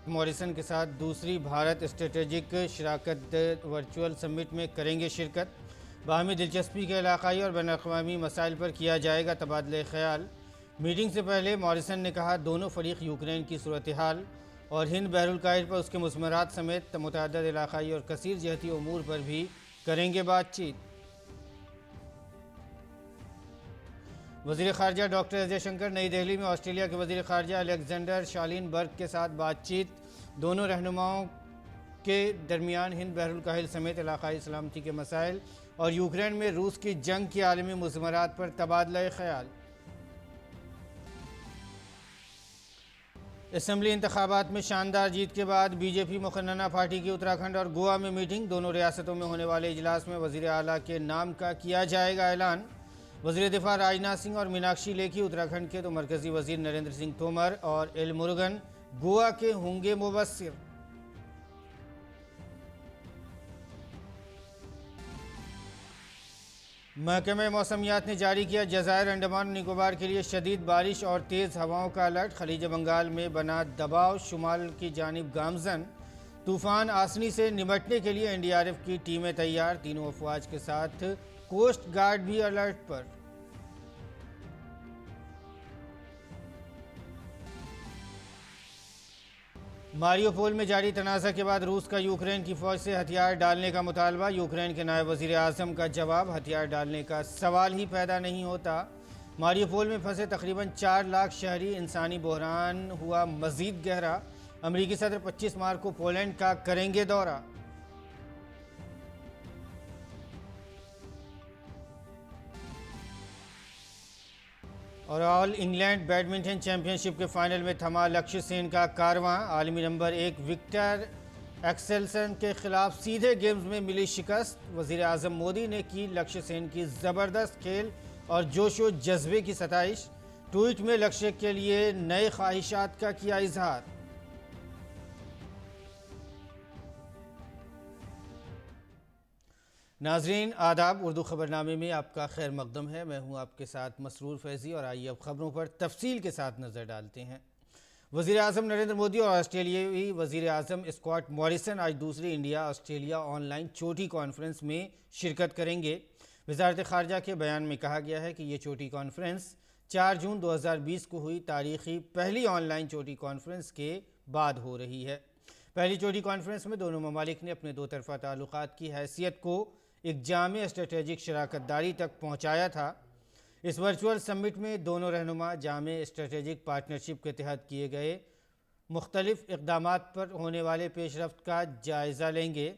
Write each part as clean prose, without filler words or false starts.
Morrison के साथ दूसरी भारत स्ट्रेटेजिक शराकत वर्चुअल समिट में करेंगे शिरकत। बाहमी दिलचस्पी के इलाक़ाई और बैनुल-अक़वामी मसाइल पर किया जाएगा तबादला ख़याल। मीटिंग से पहले मॉरिसन ने कहा दोनों फ़रीक यूक्रेन की सूरत हाल और हिंद बहरुल काहिल पर उसके मुज़मरात समेत मुतअद्दिद इलाक़ाई और कसीर जहती उमूर पर भी करेंगे बातचीत। वज़ीर ख़ारजा डॉक्टर एस जयशंकर नई दिल्ली में ऑस्ट्रेलिया के वज़ीर ख़ारजा अलेक्जेंडर शालीनबर्ग के साथ बातचीत। दोनों रहनुमाओं के दरमियान हिंद बहरुल काहिल समेत इलाक़ाई सलामती के मसाइल और यूक्रेन में रूस की जंग की आलमी मुज़मरात पर तबादला ख़याल। असम्बली इंतख़ाबात में शानदार जीत के बाद बीजेपी मुक़न्नना पार्टी की उत्तराखंड और गोवा में मीटिंग। दोनों रियासतों में होने वाले इजलास में वज़ीर आला के नाम का किया जाएगा ऐलान। वज़ीर दिफ़ा राजनाथ सिंह और मीनाक्षी लेखी उत्तराखंड के तो मरकज़ी वज़ीर नरेंद्र सिंह तोमर और एल मुरुगन गोवा के होंगे मुबस्सिर। महकमे मौसमियात ने जारी किया जज़ायर अंडमान निकोबार के लिए शदीद बारिश और तेज़ हवाओं का अलर्ट। खलीज बंगाल में बना दबाव शुमाल की जानिब गामजन। तूफ़ान आसनी से निपटने के लिए NDRF की टीमें तैयार। तीनों अफवाज के साथ कोस्ट गार्ड भी अलर्ट पर। मारियोपोल में जारी तनाज़ा के बाद रूस का यूक्रेन की फ़ौज से हथियार डालने का मुतालबा। यूक्रेन के नायब वज़ीर आज़म का जवाब, हथियार डालने का सवाल ही पैदा नहीं होता। मारियोपोल में फंसे तकरीबन 4 लाख शहरी, इंसानी बहरान हुआ मज़ीद गहरा। अमरीकी सदर 25 मार्च को पोलैंड का करेंगे दौरा। और ऑल इंग्लैंड बैडमिंटन चैंपियनशिप के फाइनल में थमा लक्ष्य सेन का कारवां। आलमी नंबर 1 विक्टर एक्सेल्सन के खिलाफ सीधे गेम्स में मिली शिकस्त। वज़ीर आज़म मोदी ने की लक्ष्य सेन की ज़बरदस्त खेल और जोशो जज्बे की सताइश। ट्वीट में लक्ष्य के लिए नए ख्वाहिशात का किया इजहार। नाजरीन आदाब, उर्दू खबरनामे में आपका खैर मकदम है। मैं हूं आपके साथ मसरूर फैज़ी और आइए अब खबरों पर तफसील के साथ नज़र डालते हैं। वज़ीर आज़म नरेंद्र मोदी और ऑस्ट्रेलियाई वज़ीर आज़म स्कॉट मॉरिसन आज दूसरी इंडिया ऑस्ट्रेलिया ऑनलाइन चोटी कॉन्फ्रेंस में शिरकत करेंगे। वज़ारत ख़ारजा के बयान में कहा गया है कि ये चोटी कॉन्फ्रेंस 4 जून 2020 को हुई तारीख़ी पहली ऑनलाइन चोटी कॉन्फ्रेंस के बाद हो रही है। पहली चोटी कॉन्फ्रेंस में दोनों ममालिक ने अपने दो तरफ़ा ताल्लुक़ात की हैसियत को एक जामे स्ट्रेटेजिक शराकतदारी तक पहुँचाया था। इस वर्चुअल समिट में दोनों रहनुमा जामे स्ट्रेटेजिक पार्टनरशिप के तहत किए गए मुख्तलिफ इक़दामात पर होने वाले पेशरफ्त का जायज़ा लेंगे।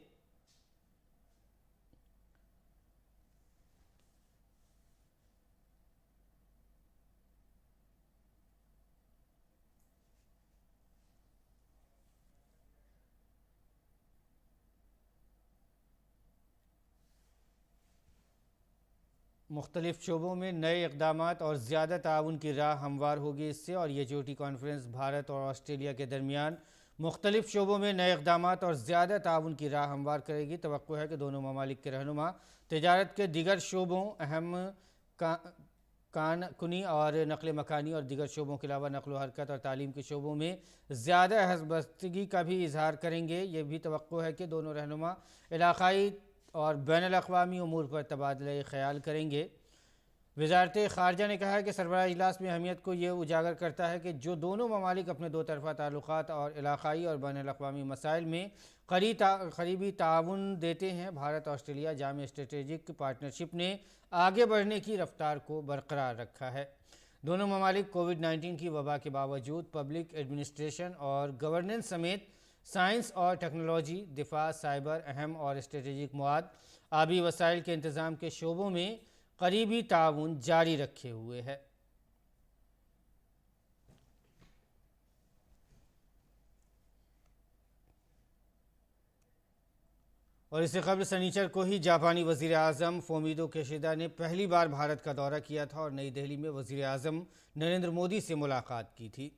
मुख्तलिफ शोबों में नए इक़दामात और ज़्यादा ताउन की राह हमवार होगी इससे। और ये चोटी कॉन्फ्रेंस भारत और ऑस्ट्रेलिया के दरमियान मुख्तलिफ शोबों में नए इक़दामात और ज़्यादा ताउन की राह हमवार करेगी। तवक्को है कि दोनों ममालिक के रहनुमा तजारत के दीगर शोबों, अहम कानकुनी और नक़ल मकानी और दीगर शोबों के अलावा नक़ल हरकत और तालीम के शोबों में ज़्यादा हसबस्तगी का भी इजहार करेंगे। ये भी तवक्को है कि दोनों रहनुमा इलाक़ाई और बैनुल-अक़वामी उमूर पर तबादला ख़याल करेंगे। वज़ारत ख़ारजा ने कहा है कि सरबराह इजलास में अहमियत को ये उजागर करता है कि जो दोनों ममालिक अपने दो तरफ़ा ताल्लुक़ात और इलाक़ाई और बैनुल-अक़वामी मसाइल में करीबी ताउन देते हैं। भारत ऑस्ट्रेलिया जामे स्ट्रेटेजिक पार्टनरशिप ने आगे बढ़ने की रफ्तार को बरकरार रखा है। दोनों ममालिक कोविड-19 की वबा के बावजूद पब्लिक एडमिनिस्ट्रेशन और गवर्नेंस समेत साइंस और टेक्नोलॉजी, दिफा, साइबर, अहम और स्ट्रेटेजिक मवाद, आबी वसाइल के इंतज़ाम के शोबों में करीबी ताउन जारी रखे हुए है। और इससे कबल सनीचर को ही जापानी वज़ीर आज़म फोमिडो किशिदा ने पहली बार भारत का दौरा किया था और नई दिल्ली में वज़ीर आज़म नरेंद्र मोदी से मुलाकात की थी।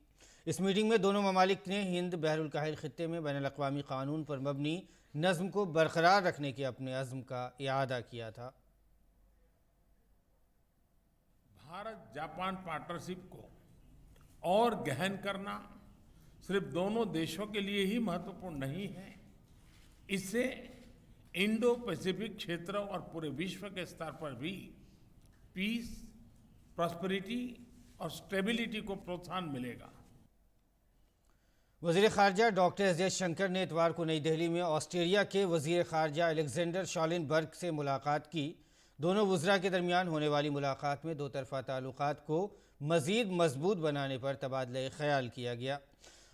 इस मीटिंग में दोनों ममालिक ने हिंद बहरुल काहिल खित्ते में बैनुल-अक़वामी क़ानून पर मबनी नज़्म को बरकरार रखने के अपने अज़्म का इआदा किया था। भारत जापान पार्टनरशिप को और गहन करना, सिर्फ दोनों देशों के लिए ही महत्वपूर्ण नहीं है, इससे इंडो पैसिफिक क्षेत्र और पूरे विश्व के स्तर पर भी पीस, प्रॉस्पेरिटी और स्टेबिलिटी को प्रोत्साहन मिलेगा। वज़ीर ख़ारजा डॉक्टर एस जयशंकर ने इतवार को नई दिल्ली में ऑस्ट्रेलिया के वज़ीर ख़ारजा अलेक्जेंडर शॉलिनबर्ग से मुलाकात की। दोनों वज़रा के दरमियान होने वाली मुलाकात में दो तरफ़ा ताल्लुक़ात को मज़ीद मजबूत बनाने पर तबादला ख़याल किया गया।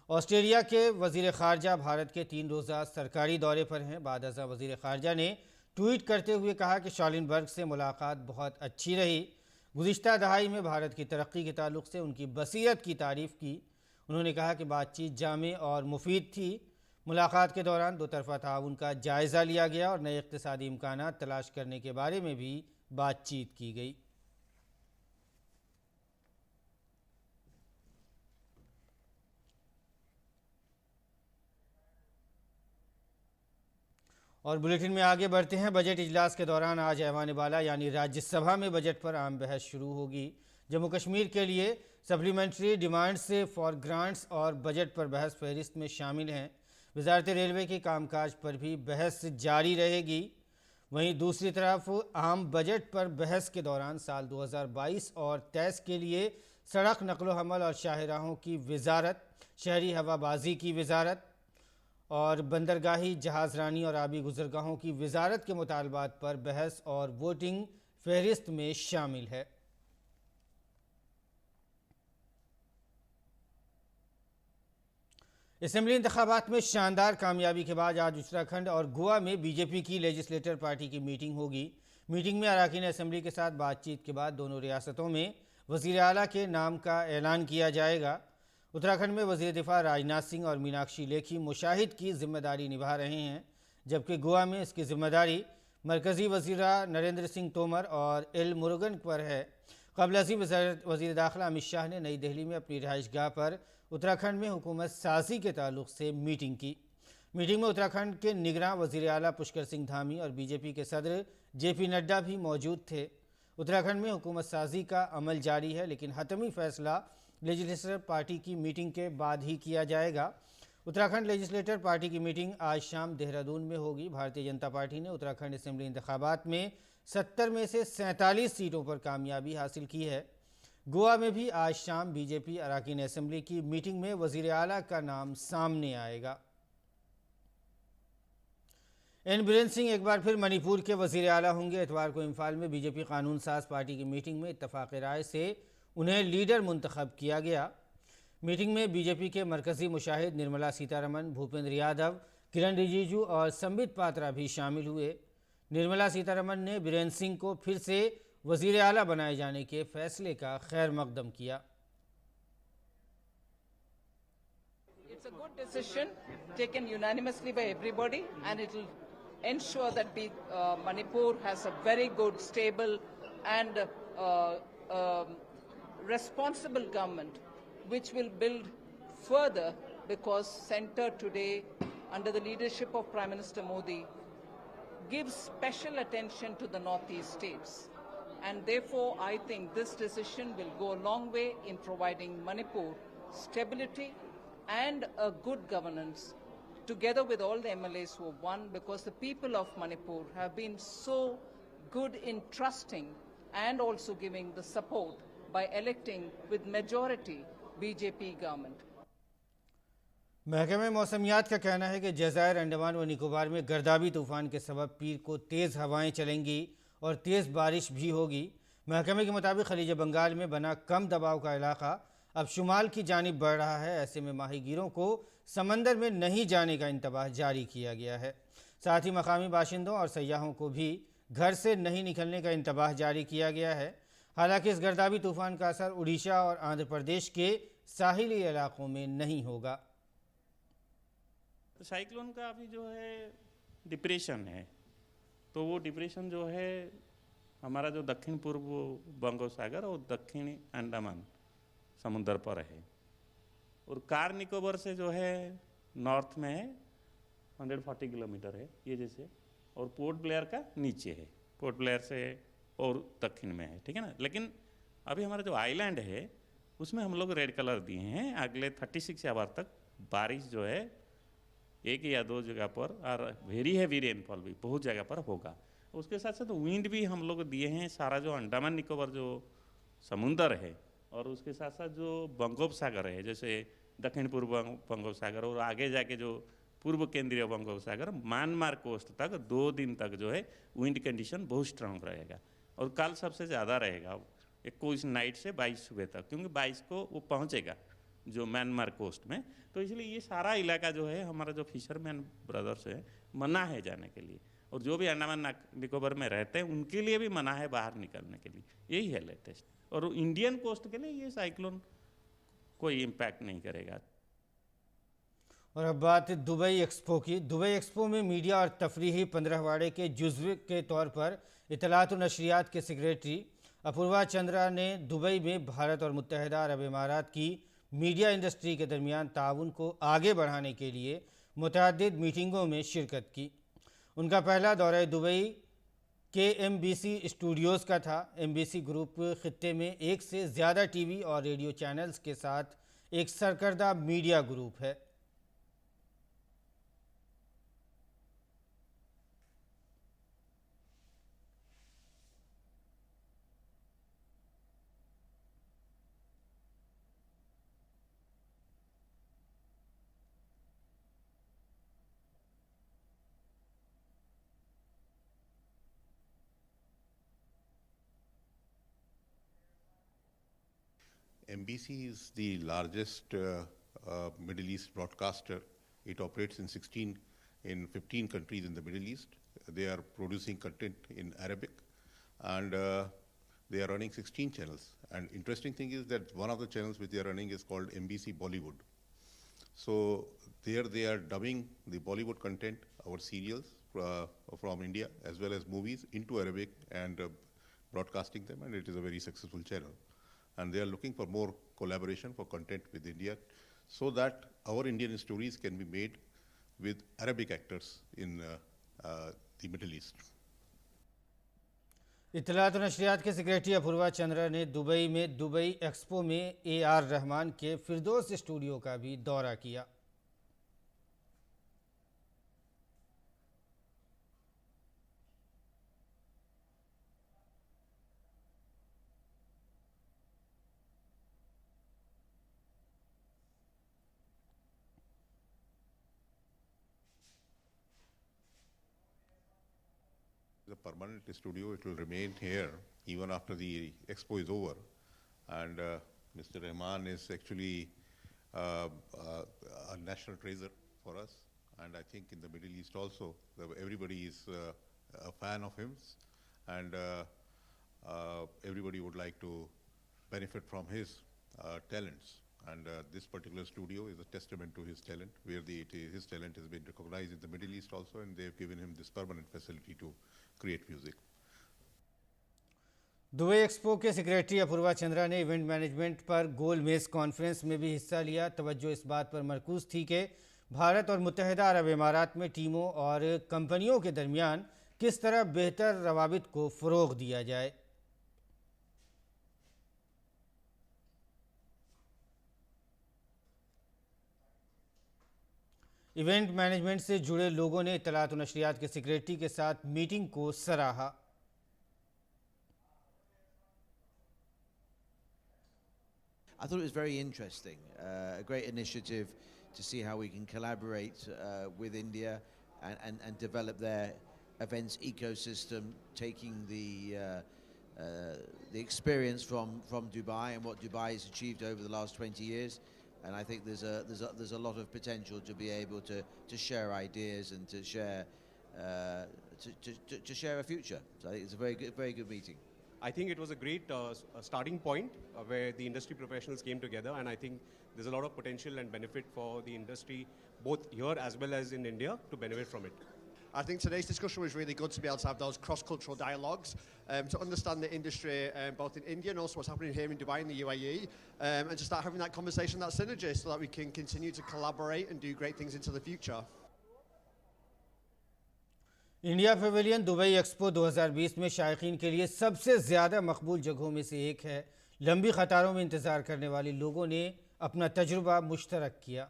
ऑस्ट्रेलिया के वज़ीर ख़ारजा भारत के 3 रोज़ा सरकारी दौरे पर हैं। बाद अज़ां वज़ीर ख़ारजा ने ट्वीट करते हुए कहा कि शॉलिनबर्ग से मुलाकात बहुत अच्छी रही। गुज़िश्ता दहाई में भारत की तरक्की के ताल्लुक़ से उनकी बसीरत की तारीफ़ की। उन्होंने कहा कि बातचीत जामे और मुफीद थी। मुलाकात के दौरान दो तरफ़ा ताउन का जायज़ा लिया गया और नए इक़्तिसादी इम्कानात तलाश करने के बारे में भी बातचीत की गई। और बुलेटिन में आगे बढ़ते हैं। बजट इजलास के दौरान आज ऐवान बाला यानी राज्यसभा में बजट पर आम बहस शुरू होगी। जम्मू कश्मीर के लिए सप्लीमेंट्री डिमांड्स फॉर ग्रांट्स और बजट पर बहस फहरिस्त में शामिल हैं। वजारत रेलवे के कामकाज पर भी बहस जारी रहेगी। वहीं दूसरी तरफ आम बजट पर बहस के दौरान साल 2022 और 23 के लिए सड़क नकलो हमल और शाहराहों की वजारत, शहरी हवाबाजी की वजारत और बंदरगाही जहाज़रानी और आबी गुजरगाहों की वजारत के मुतालबात पर बहस और वोटिंग फहरिस्त में शामिल है। असेंबली इंतखाबात में शानदार कामयाबी के बाद आज उत्तराखंड और गोवा में बीजेपी की लेजिस्लेटर पार्टी की मीटिंग होगी। मीटिंग में अरकान असेंबली के साथ बातचीत के बाद दोनों रियासतों में वज़ीर आला के नाम का ऐलान किया जाएगा। उत्तराखंड में वज़ीर दिफा राजनाथ सिंह और मीनाक्षी लेखी मुशाहिद की जिम्मेदारी निभा रहे हैं, जबकि गोवा में इसकी जिम्मेदारी मरकज़ी वज़ीरा नरेंद्र सिंह तोमर और एल मुरुगन पर है। क़ब्ल अज़ीं वज़ीर दाखिला अमित शाह ने नई दिल्ली में अपनी रिहाइशगाह पर उत्तराखंड में हुकूमत साजी के ताल्लुक़ से मीटिंग की। मीटिंग में उत्तराखंड के निगरान वज़ीर आला पुष्कर सिंह धामी और बीजेपी के सदर JP नड्डा भी मौजूद थे। उत्तराखंड में हुकूमत साजी का अमल जारी है, लेकिन हतमी फैसला लेजिस्लेटर पार्टी की मीटिंग के बाद ही किया जाएगा। उत्तराखंड लेजिस्लेटर पार्टी की मीटिंग आज शाम देहरादून में होगी। भारतीय जनता पार्टी ने उत्तराखंड असेंबली इंतखाबात में 70 में से 47 सीटों पर कामयाबी हासिल की है। गोवा में भी आज शाम बीजेपी अरकान असेंबली की मीटिंग में वज़ीर आला का नाम सामने आएगा। एन बीरेन सिंह एक बार फिर मणिपुर के वज़ीर आला होंगे। इतवार को इम्फाल में बीजेपी कानून साज पार्टी की मीटिंग में इत्तफाक़ राय से उन्हें लीडर मुंतखब किया गया। मीटिंग में बीजेपी के मरकज़ी मुशाहिद निर्मला सीतारमन, भूपेंद्र यादव, किरण रिजिजू और संबित पात्रा भी शामिल हुए। निर्मला सीतारमन ने बीरेन सिंह को फिर से वज़ीर आला बनाए जाने के फैसले का खैर मकदम किया। It's a good decision taken unanimously by everybody, and it will ensure that Manipur has a very good, stable and responsible government which will build further, because Centre today under the leadership of Prime Minister Modi gives special attention to the northeast states, and therefore I think this decision will go a long way in providing Manipur stability and a good governance together with all the MLAs who have won, because the people of Manipur have been so good in trusting and also giving the support by electing with majority BJP government. महकमे मौसमियात का कहना है कि जज़ायर अंडमान व निकोबार में गर्दाबी तूफ़ान के सबब पीर को तेज़ हवाएं चलेंगी और तेज़ बारिश भी होगी। महकमे के मुताबिक खलीज बंगाल में बना कम दबाव का इलाका अब शुमाल की जानिब बढ़ रहा है। ऐसे में माहीगीरों को समंदर में नहीं जाने का इंतबाह जारी किया गया है। साथ ही मकामी बाशिंदों और सयाहों को भी घर से नहीं निकलने का इंतबाह जारी किया गया है। हालांकि इस गर्दाबी तूफ़ान का असर उड़ीसा और आंध्र प्रदेश के साहिली इलाकों में नहीं होगा। साइक्लोन का अभी जो है डिप्रेशन है, तो वो डिप्रेशन जो है हमारा जो दक्षिण पूर्व बंगोपसागर और दक्षिणी अंडमान समुद्र पर है, और कार निकोबार से जो है नॉर्थ में है 140 किलोमीटर है ये जैसे, और पोर्ट ब्लेयर का नीचे है, पोर्ट ब्लेयर से और दक्षिण में है, ठीक है ना। लेकिन अभी हमारा जो आइलैंड है उसमें हम लोग रेड कलर दिए हैं, अगले 36 आवर तक बारिश जो है एक या दो जगह पर और वेरी हैवी रेनफॉल भी बहुत जगह पर होगा। उसके साथ साथ विंड भी हम लोग दिए हैं, सारा जो अंडमान निकोबार जो समुंदर है और उसके साथ साथ जो बंगोपसागर है, जैसे दक्षिण पूर्व बंगोपसागर और आगे जाके जो पूर्व केंद्रीय बंगोपसागर, म्यांमार कोस्ट तक 2 दिन तक जो है विंड कंडीशन बहुत स्ट्रांग रहेगा और कल सबसे ज़्यादा रहेगा 21 नाइट से 22 सुबह तक, क्योंकि 22 को वो पहुंचेगा जो म्यांमार कोस्ट में। तो इसलिए ये सारा इलाका जो है हमारा जो फिशरमैन ब्रदर्स है मना है जाने के लिए, और जो भी अंडमान निकोबार में रहते हैं उनके लिए भी मना है बाहर निकलने के लिए। यही है लेटेस्ट, और इंडियन कोस्ट के लिए ये साइक्लोन कोई इम्पैक्ट नहीं करेगा। और अब बात दुबई एक्सपो की। दुबई एक्सपो में मीडिया और तफरीही 15वाड़े के जुज़्व के तौर पर इत्तलात और नशरियात के सेक्रेटरी अपूर्वा चंद्रा ने दुबई में भारत और मुत्तहिदा अरब इमारात की मीडिया इंडस्ट्री के दरमियान ताउन को आगे बढ़ाने के लिए मुतअद्दिद मीटिंगों में शिरकत की। उनका पहला दौरा दुबई के MBC स्टूडियोज़ का था। MBC ग्रुप खित्ते में 1 से ज़्यादा TV और रेडियो चैनल्स के साथ एक सरकर्दा मीडिया ग्रुप है। MBC is the largest Middle East broadcaster. It operates in 15 countries in the Middle East. They are producing content in Arabic, and they are running 16 channels. And interesting thing is that one of the channels which they are running is called MBC Bollywood. So there they are dubbing the Bollywood content, our serials from India, as well as movies into Arabic and broadcasting them, and it is a very successful channel. And they are looking for more collaboration for content with India, so that our Indian stories can be made with Arabic actors in the Middle East. इत्तलात और नशरियात के secretary Apoorva Chandra ने Dubai में Dubai expo में AR Rahman के फिरदौस studio का भी दौरा किया। The permanent studio, it will remain here even after the expo is over. And Mr. Rahman is actually a national treasure for us. And I think in the Middle East also, everybody is a fan of him. And everybody would like to benefit from his talents. And this particular studio is a testament to his talent, where his talent has been recognized in the Middle East also, and they've given him this permanent facility to create music. Dubai expo के secretary Apoorva Chandra ने event management पर गोल मेज conference में भी हिस्सा लिया। तवज्जो इस बात पर मरकूज थी कि भारत और मुत्तहिदा अरब इमारात में टीमों और कंपनियों के दरमियान किस तरह बेहतर रवाबित को फ़रोग़ दिया जाए। इवेंट मैनेजमेंट से जुड़े लोगों ने इत्तलात और नशरियात के सेक्रेटरी के साथ मीटिंग को सराहा। I thought it was very interesting, a great initiative to see how we can collaborate with India and develop their events ecosystem, taking the experience from Dubai and what Dubai has achieved over the last 20 years. And I think there's a lot of potential to be able to share ideas and to share to share a future. So I think it's a very good meeting. I think it was a great starting point where the industry professionals came together, and I think there's a lot of potential and benefit for the industry, both here as well as in India, to benefit from it. I think today's discussion was really good to be able to have those cross-cultural dialogues, to understand the industry both in India and also what's happening here in Dubai and the UAE, and to start having that conversation, that synergy, so that we can continue to collaborate and do great things into the future. India Pavilion Dubai expo 2020 में शायकीन के लिए सबसे ज़्यादा मकबूल जगहों में से एक है। लंबी कतारों में इंतज़ार करने वाले लोगों ने अपना तजुर्बा मुश्तरक किया।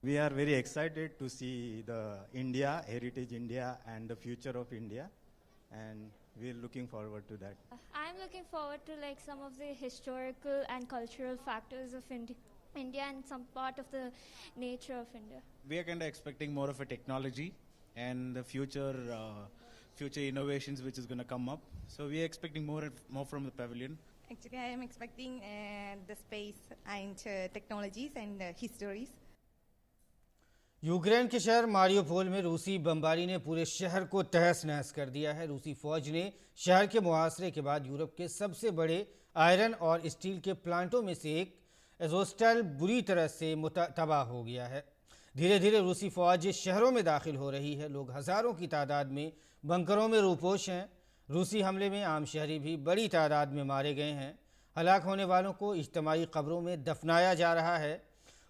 We are very excited to see the India, Heritage India, and the future of India, and we're looking forward to that. I'm looking forward to like some of the historical and cultural factors of India and some part of the nature of India. We are kind of expecting more of a technology and the future innovations which is going to come up. So we are expecting more from the pavilion. Actually, I am expecting the space and technologies and histories. Ukraine के शहर Mariupol में रूसी बमबारी ने पूरे शहर को तहस नहस कर दिया है। रूसी फौज ने शहर के मुहासरे के बाद यूरोप के सबसे बड़े आयरन और स्टील के प्लांटों में से एक एज़ोस्टल बुरी तरह से तबाह हो गया है। धीरे धीरे रूसी फौज शहरों में दाखिल हो रही है। लोग हज़ारों की तादाद में बंकरों में रूपोश हैं। रूसी हमले में आम शहरी भी बड़ी तादाद में मारे गए हैं। हलाक होने वालों को इज्तिमाई कब्रों में दफनाया जा रहा है।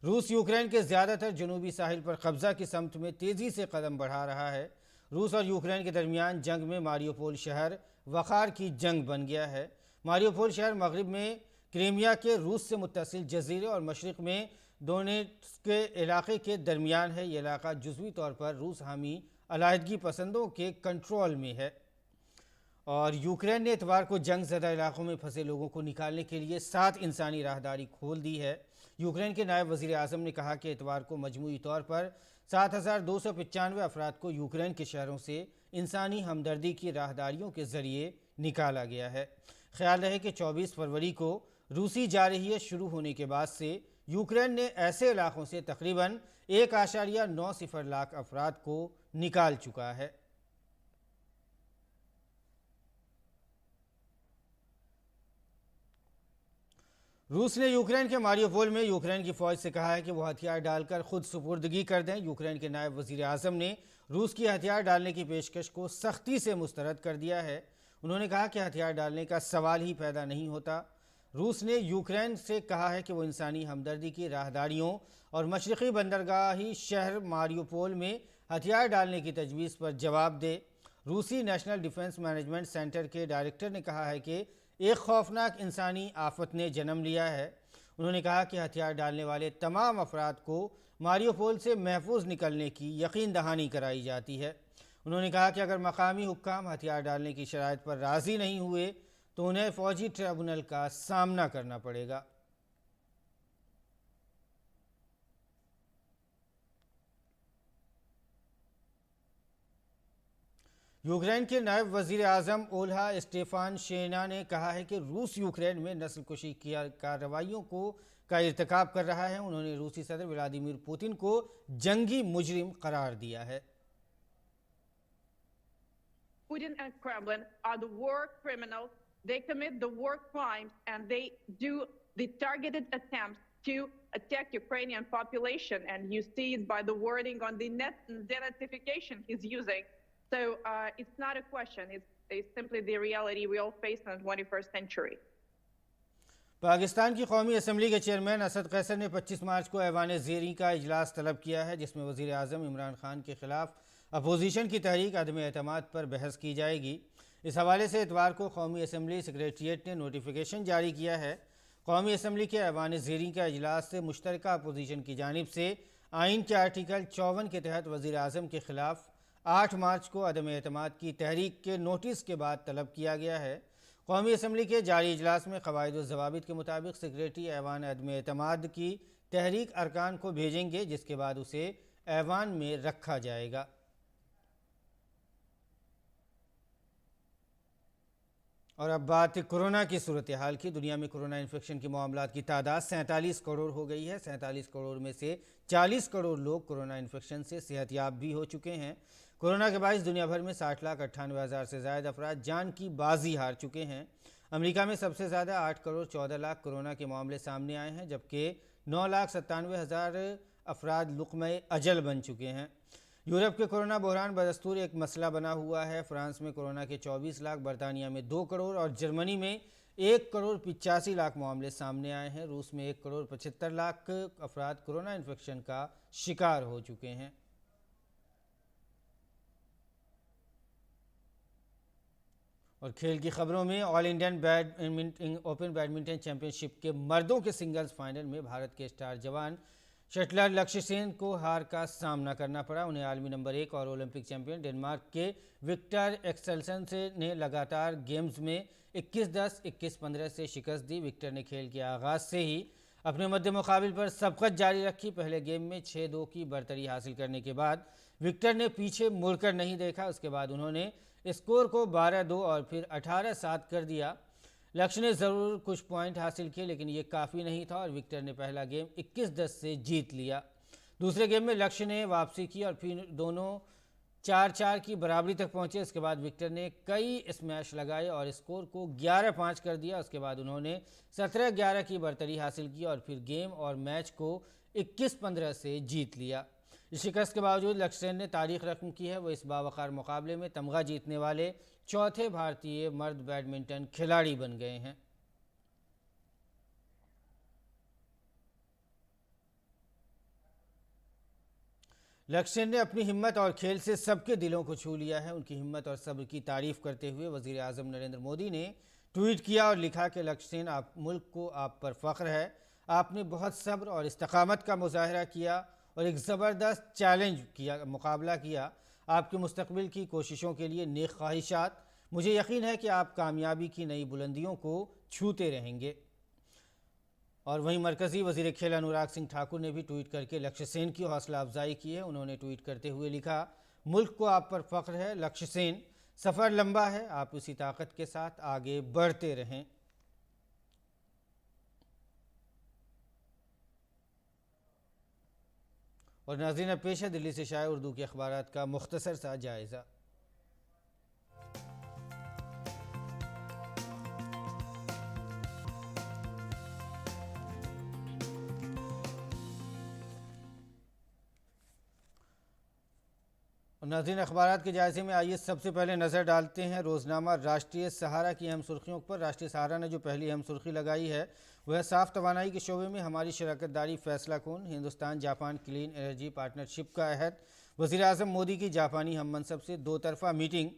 रूस यूक्रेन के ज़्यादातर जनूबी साहिल पर कब्ज़ा की समत में तेज़ी से कदम बढ़ा रहा है। रूस और यूक्रेन के दरमियान जंग में मारियोपोल शहर वक़ार की जंग बन गया है। मारियोपोल शहर मगरिब में क्रीमिया के रूस से मुत्तसिल जजीरे और मशरिक़ में डोनेट्स्क के इलाके के दरमियान है। ये इलाका जुज़वी तौर पर रूस हामी अलहदगी पसंदों के कंट्रोल में है और यूक्रेन ने इतवार को जंग ज़दा इलाकों में फंसे लोगों को निकालने के लिए 7 इंसानी राहदारी खोल दी है। यूक्रेन के नायब वज़ीर आज़म ने कहा कि इतवार को मजमूई तौर पर 7,295 अफराद को यूक्रेन के शहरों से इंसानी हमदर्दी की राहदारियों के ज़रिए निकाला गया है। ख्याल रहे कि 24 फरवरी को रूसी जारहियत शुरू होने के बाद से यूक्रेन ने ऐसे इलाकों से तकरीबन 1.90 लाख अफराद को निकाल चुका है। रूस ने यूक्रेन के मारियोपोल में यूक्रेन की फ़ौज से कहा है कि वो हथियार डालकर खुद सुपुर्दगी कर दें। यूक्रेन के नायब वज़ीर आज़म ने रूस की हथियार डालने की पेशकश को सख्ती से मुस्तरद कर दिया है। उन्होंने कहा कि हथियार डालने का सवाल ही पैदा नहीं होता। रूस ने यूक्रेन से कहा है कि वो इंसानी हमदर्दी की राहदारियों और मशरक़ी बंदरगाही शहर मारियोपोल में हथियार डालने की तजवीज़ पर जवाब दे। रूसी नेशनल डिफेंस मैनेजमेंट सेंटर के डायरेक्टर ने कहा है कि एक खौफनाक इंसानी आफत ने जन्म लिया है। उन्होंने कहा कि हथियार डालने वाले तमाम अफराद को मारियोपोल से महफूज निकलने की यकीन दहानी कराई जाती है। उन्होंने कहा कि अगर मकामी हुक्काम हथियार डालने की शराइत पर राज़ी नहीं हुए तो उन्हें फ़ौजी ट्रिब्यूनल का सामना करना पड़ेगा। यूक्रेन के नायब वज़ीर आज़म ओल्हा स्टेफान शेना ने कहा है कि रूस यूक्रेन में नस्लकुशी की कार्रवाइयों का इर्तिकाब कर रहा है। उन्होंने रूसी सदर व्लादिमीर पुतिन को जंगी मुजरिम करार दिया है। Putin and Kremlin are the war criminals. They commit the war crimes and they do the targeted attempts to attack Ukrainian population. And you see it by the wording on the denazification he's using. So it's not a question. It's simply the reality we all face in the 21st century. Pakistan की कौमी assembly के chairman Asad Qaiser ने 25 मार्च को ऐवान ज़ेरी का इजलास तलब किया है, जिसमें वज़ीर आज़म इमरान खान के ख़िलाफ़ अपोजिशन की तहरीक अदम एतमाद पर बहस की जाएगी। इस हवाले से इतवार को कौमी असम्बली सेक्रेटरीट ने नोटिफिकेशन जारी किया है। कौमी असम्बली के ऐवान ज़ेरी का इजलास से मुश्तरका अपोजिशन की जानिब से आइन के आर्टिकल 54 के तहत वज़ीर आज़म के ख़िलाफ़ 8 मार्च को अदम एतमाद की तहरीक के नोटिस के बाद तलब किया गया है। कौमी असम्बली के जारी इजलास में क़वाइद व ज़वाबित के मुताबिक सेक्रेटरी ऐवान अदम एतमाद की तहरीक अरकान को भेजेंगे, जिसके बाद उसे ऐवान में रखा जाएगा। और अब बात कोरोना की सूरत हाल की। दुनिया में कोरोना इन्फेक्शन के मामलात की तादाद 47 करोड़ हो गई है। 47 करोड़ में से 40 करोड़ लोग कोरोना इन्फेक्शन से सेहतयाब भी हो चुके हैं। कोरोना के बायस दुनिया भर में 60,98,000 से ज़ायद अफराद जान की बाजी हार चुके हैं। अमेरिका में सबसे ज़्यादा 8 करोड़ 14 लाख कोरोना के मामले सामने आए हैं, जबकि 9,97,000 अफराद लुक़्मे अजल बन चुके हैं। यूरोप के कोरोना बहरान बदस्तूर एक मसला बना हुआ है। फ्रांस में कोरोना के 24 लाख, बरतानिया में 2 करोड़ और जर्मनी में 1 करोड़ 85 लाख मामले सामने आए हैं। रूस में 1 करोड़ 75 लाख अफराद कोरोना इन्फेक्शन का शिकार हो चुके हैं। और खेल की खबरों में all Indian open badminton championship के मर्दों के सिंगल्स फाइनल में भारत के स्टार जवान शटलर लक्ष्य सेन को हार का सामना करना पड़ा। उन्हें आलमी नंबर 1 और ओलंपिक चैंपियन डेनमार्क के विक्टर एक्सेल्सन ने लगातार गेम्स में 21-10, 21-15 से शिकस्त दी। विक्टर ने खेल के आगाज से ही अपने मध्य मुकाबिल पर सबकत जारी रखी। पहले गेम में 6-2 की बढ़तरी हासिल करने के बाद विक्टर ने पीछे मुड़कर नहीं देखा। उसके बाद उन्होंने स्कोर को 12-2 और फिर 18-7 कर दिया। लक्ष्य ने ज़रूर कुछ पॉइंट हासिल किए, लेकिन ये काफ़ी नहीं था और विक्टर ने पहला गेम 21-10 से जीत लिया। दूसरे गेम में लक्ष्य ने वापसी की और फिर दोनों 4-4 की बराबरी तक पहुंचे। इसके बाद विक्टर ने कई स्मैश लगाए और स्कोर को 11-5 कर दिया। उसके बाद उन्होंने 17-11 की बढ़तरी हासिल की और फिर गेम और मैच को 21-15 से जीत लिया। इस शिकस्त के बावजूद लक्ष्य सेन ने तारीख रकम की है। वो इस बावकार मुकाबले में तमगा जीतने वाले चौथे भारतीय मर्द बैडमिंटन खिलाड़ी बन गए हैं। लक्ष्य सेन ने अपनी हिम्मत और खेल से सबके दिलों को छू लिया है। उनकी हिम्मत और सब्र की तारीफ करते हुए वज़ीर आज़म नरेंद्र मोदी ने ट्वीट किया और लिखा कि लक्ष्य सेन, आप मुल्क को आप पर फ़ख्र है। आपने बहुत सब्र और इस्तकामत का मुजाहरा किया और एक ज़बरदस्त चैलेंज किया, मुकाबला किया। आपके मुस्तकबिल की कोशिशों के लिए नेक ख्वाहिशात। मुझे यकीन है कि आप कामयाबी की नई बुलंदियों को छूते रहेंगे। और वहीं मरकज़ी वज़ीर खेल अनुराग सिंह ठाकुर ने भी ट्वीट करके लक्ष्य सेन की हौसला अफजाई की है। उन्होंने ट्वीट करते हुए लिखा, मुल्क को आप पर फ़ख्र है लक्ष्य सेन, सफ़र लंबा है, आप उसी ताकत के साथ आगे बढ़ते रहें। और नाज़रीन, अब पेश है दिल्ली से शाये उर्दू के अखबारात का मुख्तसर सा जायज़ा। और नाज़रीन, अखबारात के जायज़े में आइए सबसे पहले नज़र डालते हैं रोज़नामा राष्ट्रीय सहारा की अहम सुर्खियों पर। राष्ट्रीय सहारा ने जो पहली अहम सुर्खी लगाई है वह साफ़ तवानाई के शोबे में हमारी शराकत दारी फैसला कौन, Hindustan Japan clean energy partnership का अहद, वज़ीर आज़म मोदी की जापानी हम मनसब से 2 तरफ़ा मीटिंग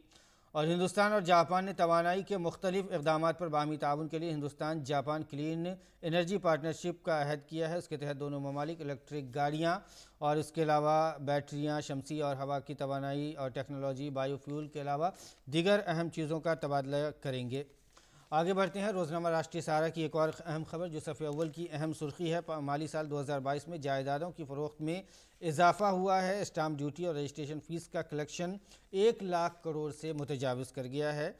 और हिंदुस्तान और जापान ने तवानाई के मुख्तलिफ इक़दामात पर बाहमी ताउन के लिए Hindustan Japan clean energy partnership का अहद किया है। उसके तहत दोनों ममालिक इलेक्ट्रिक गाड़ियाँ और इसके अलावा बैटरियाँ, शमसी और हवा की तवानाई और टेक्नोलॉजी, बायोफ्यूल के अलावा दीगर अहम चीज़ों का तबादला करेंगे। आगे बढ़ते हैं। रोज़नामा राष्ट्रीय सहारा की एक और अहम खबर जो सफ़े अव्वल की अहम सुर्खी है, माली साल 2022 में जायदादों की फ़रोख्त में इजाफा हुआ है। स्टाम्प ड्यूटी और रजिस्ट्रेशन फ़ीस का कलेक्शन 1 लाख करोड़ से मुतजाविज़ कर गया है।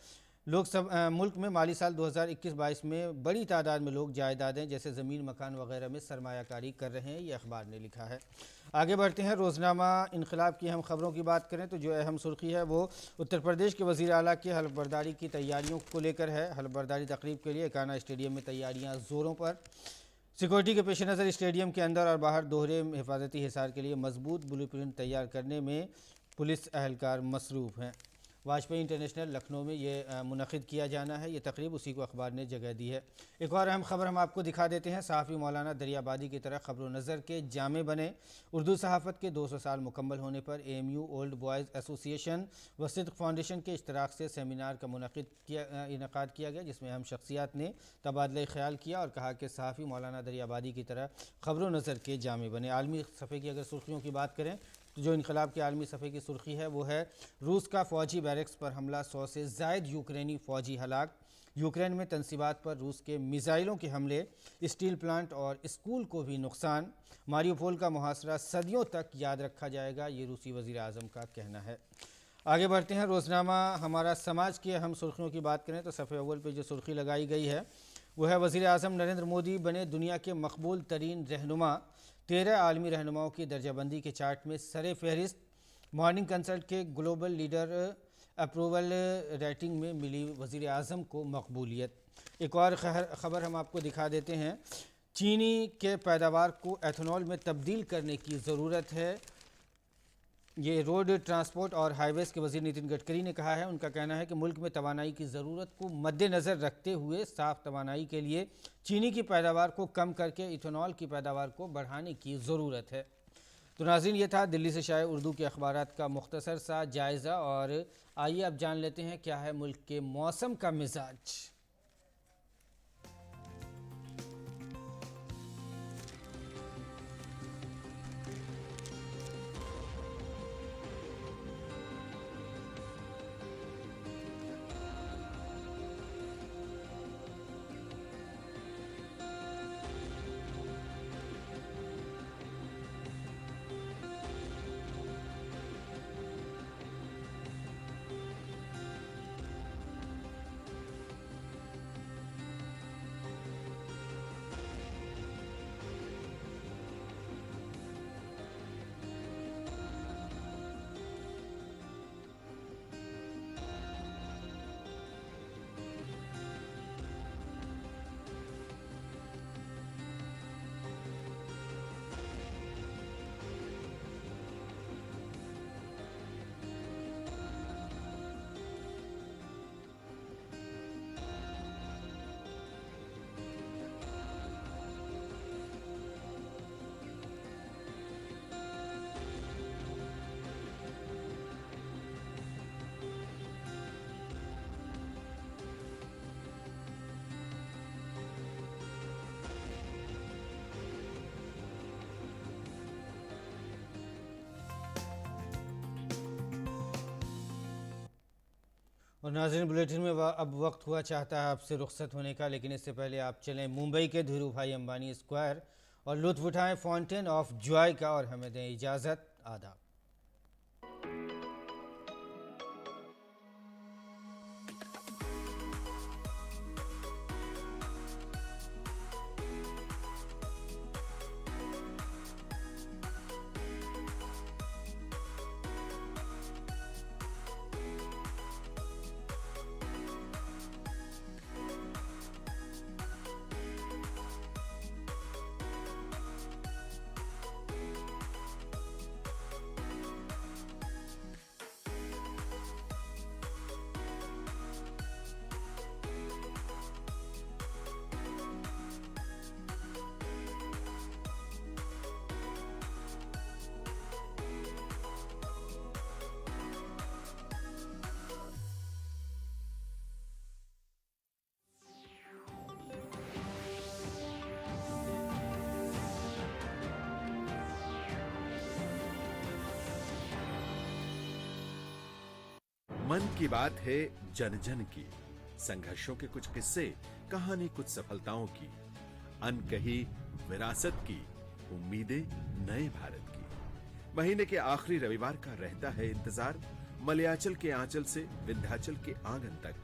मुल्क में माली साल 2021-22 में बड़ी तादाद में लोग जायदादें जैसे ज़मीन, मकान वगैरह में सरमायाकारी कर रहे हैं, ये अखबार ने लिखा है। आगे बढ़ते हैं। रोज़नामा इनकलाब की अहम खबरों की बात करें तो जो अहम सुर्खी है वो उत्तर प्रदेश के वज़ीर आला की हल्फ बर्दारी की तैयारियों को लेकर है। हल्फ बर्दारी तकरीब के लिए काना स्टेडियम में तैयारियाँ ज़ोरों पर। सिक्योरिटी के पेश नज़र स्टेडियम के अंदर और बाहर दोहरे हिफाजती हिसार के लिए मजबूत ब्लूप्रिंट तैयार करने में पुलिस अहलकार मसरूफ़ हैं। वाजपेयी इंटरनेशनल लखनऊ में ये मुनक़िद किया जाना है। ये तकरीब उसी को अखबार ने जगह दी है। एक और अहम खबर हम आपको दिखा देते हैं। सहाफ़ी मौलाना दरियाबादी की तरह ख़बर नज़र के जामे बने। उर्दू सहाफ़त के 200 साल मुकम्मल होने पर AMU ओल्ड बॉयज़ एसोसिएशन व सिद्क़ फाउंडेशन के इश्तराक से सेमिनार का इनेक़ाद किया गया, जिसमें अहम शख्सियात ने तबादला ख्याल किया और कहा कि सहाफ़ी मौलाना दरियाबादी की तरह ख़बर नज़र के जामे बने। आलमी सफ़े की अगर सुर्खियों की बात करें तो जो इनकलाब के आलमी सफ़े की सुर्खी है वो है रूस का फ़ौजी बैरक्स पर हमला, 100 से ज़ायद यूक्रेनी फ़ौजी हलाक। यूक्रेन में तनसीबात पर रूस के मिसाइलों के हमले, स्टील प्लांट और स्कूल को भी नुकसान। मारियोपोल का मुहासरा सदियों तक याद रखा जाएगा, ये रूसी वज़ीर आज़म का कहना है। आगे बढ़ते हैं। रोज़नामा हमारा समाज की अहम सुर्खियों की बात करें तो सफ़े अव्वल पर जो सुर्खी लगाई गई है वो है वज़ीर आज़म नरेंद्र मोदी बने दुनिया के मकबूल तरीन रहनुमा। 13 आलमी रहनुमाओं की दर्जाबंदी के चार्ट में सरे फहरिस्त। मॉर्निंग कंसल्ट के ग्लोबल लीडर अप्रूवल रेटिंग में मिली वज़ीर आज़म को मकबूलियत। एक और ख़बर हम आपको दिखा देते हैं। चीनी के पैदावार को एथेनॉल में तब्दील करने की ज़रूरत है। ये रोड ट्रांसपोर्ट और हाईवेज़ के वज़ीर नितिन गडकरी ने कहा है। उनका कहना है कि मुल्क में तवानाई की ज़रूरत को मद्देनज़र रखते हुए साफ़ तवानाई के लिए चीनी की पैदावार को कम करके इथेनॉल की पैदावार को बढ़ाने की ज़रूरत है। तो नाज़रीन, ये था दिल्ली से शाये उर्दू के अखबारात का मुख्तसर सा जायज़ा। और आइए अब जान लेते हैं क्या है मुल्क के मौसम का मिजाज। नाज़रीन, बुलेटिन में अब वक्त हुआ चाहता है आपसे रुखसत होने का, लेकिन इससे पहले आप चलें मुंबई के धीरू भाई अंबानी स्क्वायर और लुत्फ उठाएं फाउंटेन ऑफ जॉय का, और हमें दें इजाज़त। आदाब। मन की बात है जन जन की, संघर्षों के कुछ किस्से, कहानी कुछ सफलताओं की, अनकही विरासत की, उम्मीदें नए भारत की। महीने के आखिरी रविवार का रहता है इंतजार। मलयाचल के आंचल से विंध्याचल के आंगन तक,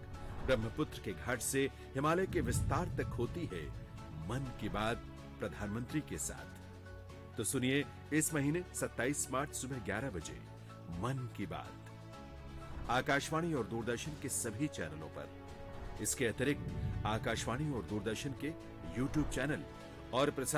ब्रह्मपुत्र के घाट से हिमालय के विस्तार तक होती है मन की बात प्रधानमंत्री के साथ। तो सुनिए इस महीने 27 मार्च सुबह 11 बजे मन की बात आकाशवाणी और दूरदर्शन के सभी चैनलों पर। इसके अतिरिक्त आकाशवाणी और दूरदर्शन के YouTube चैनल और प्रसार